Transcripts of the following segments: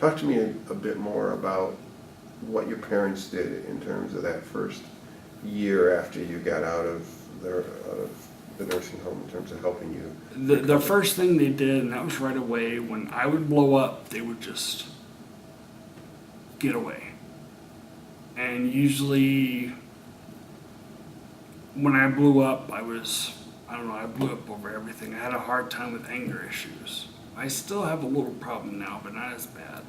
Talk to me a bit more about what your parents did in terms of that first year after you got out of the nursing home, in terms of helping you. The first thing they did, and that was right away, when I would blow up, they would just get away. And usually when I blew up, I blew up over everything. I had a hard time with anger issues. I still have a little problem now, but not as bad.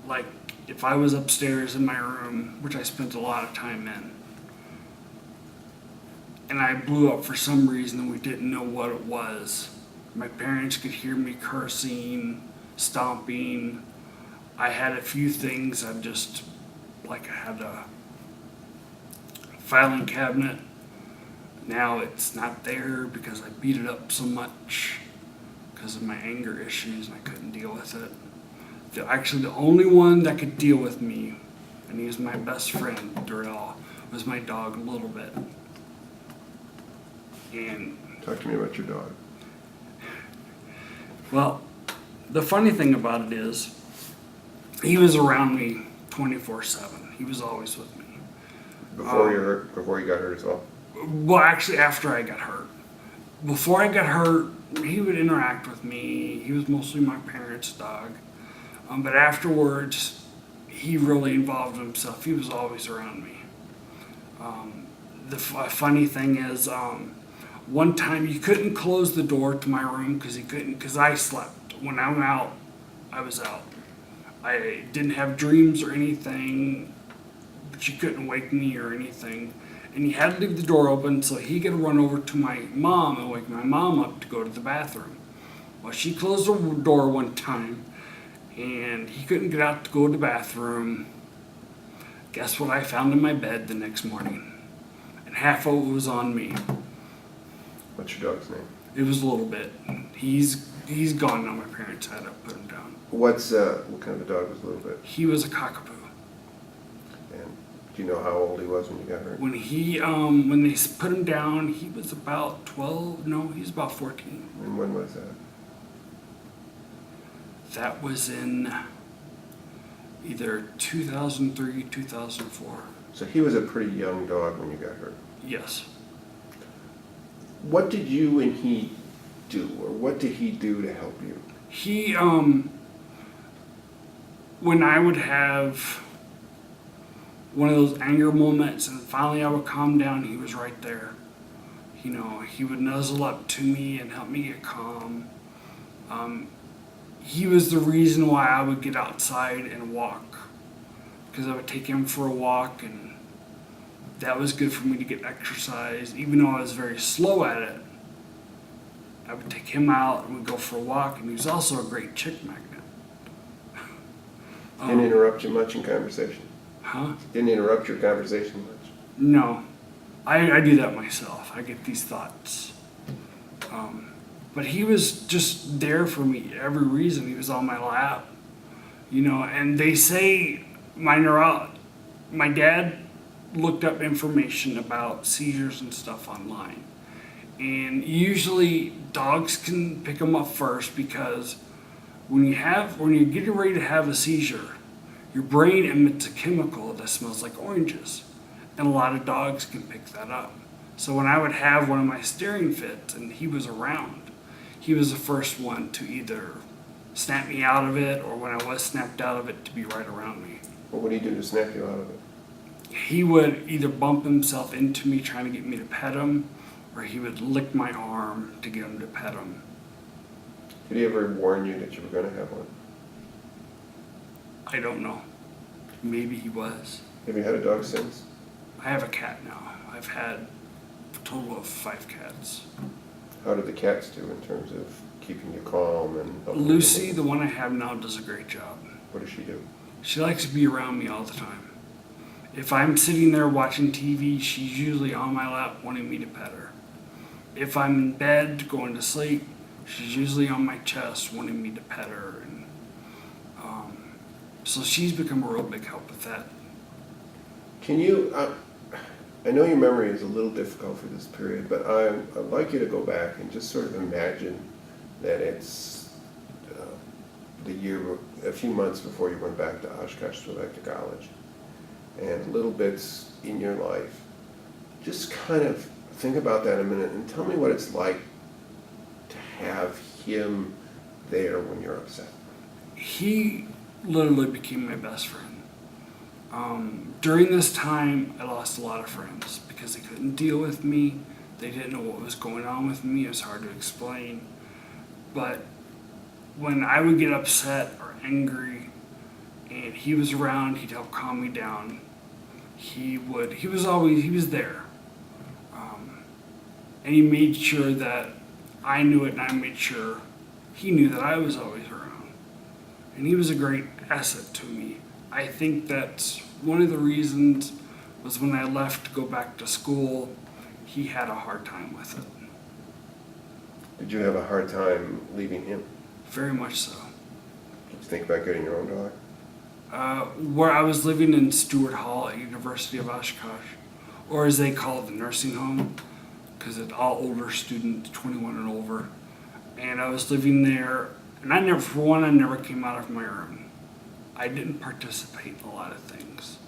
Like if I was upstairs in my room, which I spent a lot of time in, and I blew up for some reason and we didn't know what it was, my parents could hear me cursing, stomping. I had a few things I had a filing cabinet. Now it's not there because I beat it up so much because of my anger issues and I couldn't deal with it. Actually, the only one that could deal with me, and he was my best friend through it all, was my dog, Little Bit. And Talk to me about your dog. well, the funny thing about it is, he was around me 24/7. He was always with me. Before you got hurt as well? Well, actually, after I got hurt. Before I got hurt, he would interact with me. He was mostly my parents' dog. But afterwards, he really involved himself. He was always around me. The funny thing is, one time you couldn't close the door to my room because I slept. When I'm out, I was out. I didn't have dreams or anything, but you couldn't wake me or anything. And you had to leave the door open so he could run over to my mom and wake my mom up to go to the bathroom. Well, she closed the door one time, and he couldn't get out to go to the bathroom. Guess what I found in my bed the next morning? And half of it was on me. What's your dog's name? It was a Little Bit. He's gone now. My parents had to put him down. What kind of a dog was Little Bit? He was a cockapoo. And do you know how old he was when you got hurt? When they put him down, he was about 12. No, he was about 14. And when was that? That was in either 2003, 2004. So he was a pretty young dog when you got hurt. Yes. What did you and he do, or what did he do to help you? He, when I would have one of those anger moments and finally I would calm down, he was right there. You know, he would nuzzle up to me and help me get calm. He was the reason why I would get outside and walk, because I would take him for a walk, and that was good for me to get exercise. Even though I was very slow at it, I would take him out and we'd go for a walk, and he was also a great chick magnet. Didn't interrupt you much in conversation? Huh? Didn't interrupt your conversation much? No. I do that myself. I get these thoughts. But he was just there for me every reason. He was on my lap, you know. And they say my dad looked up information about seizures and stuff online, and usually dogs can pick them up first because when you're getting ready to have a seizure, your brain emits a chemical that smells like oranges, and a lot of dogs can pick that up. So when I would have one of my staring fits and he was around, he was the first one to either snap me out of it, or when I was snapped out of it, to be right around me. What would he do to snap you out of it? He would either bump himself into me trying to get me to pet him, or he would lick my arm to get him to pet him. Did he ever warn you that you were going to have one? I don't know. Maybe he was. Have you had a dog since? I have a cat now. I've had a total of 5 cats. How did the cats do in terms of keeping you calm and helping Lucy, you? the one I have now, does a great job. What does she do? She likes to be around me all the time. If I'm sitting there watching TV, she's usually on my lap wanting me to pet her. If I'm in bed going to sleep, she's usually on my chest wanting me to pet her. And so she's become a real big help with that. Can you, I know your memory is a little difficult for this period, but I'd like you to go back and just sort of imagine that it's a few months before you went back to Oshkosh to go back to college, and little bits in your life. Just kind of think about that a minute and tell me what it's like to have him there when you're upset. He literally became my best friend. During this time, I lost a lot of friends because they couldn't deal with me. They didn't know what was going on with me. It was hard to explain. But when I would get upset or angry and he was around, he'd help calm me down. He was there. And he made sure that I knew it, and I made sure he knew that I was always around. And he was a great asset to me. I think that one of the reasons was when I left to go back to school, he had a hard time with it. Did you have a hard time leaving him? Very much so. Did you think about getting your own dog? Where I was living in Stewart Hall at University of Oshkosh, or as they call it, the nursing home, because it's all older students, 21 and over. And I was living there, and I never came out of my room. I didn't participate in a lot of things.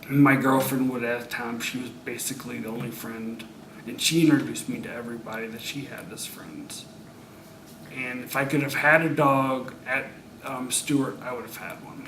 And my girlfriend would, at the time, she was basically the only friend, and she introduced me to everybody that she had as friends. And if I could have had a dog at Stewart, I would have had one.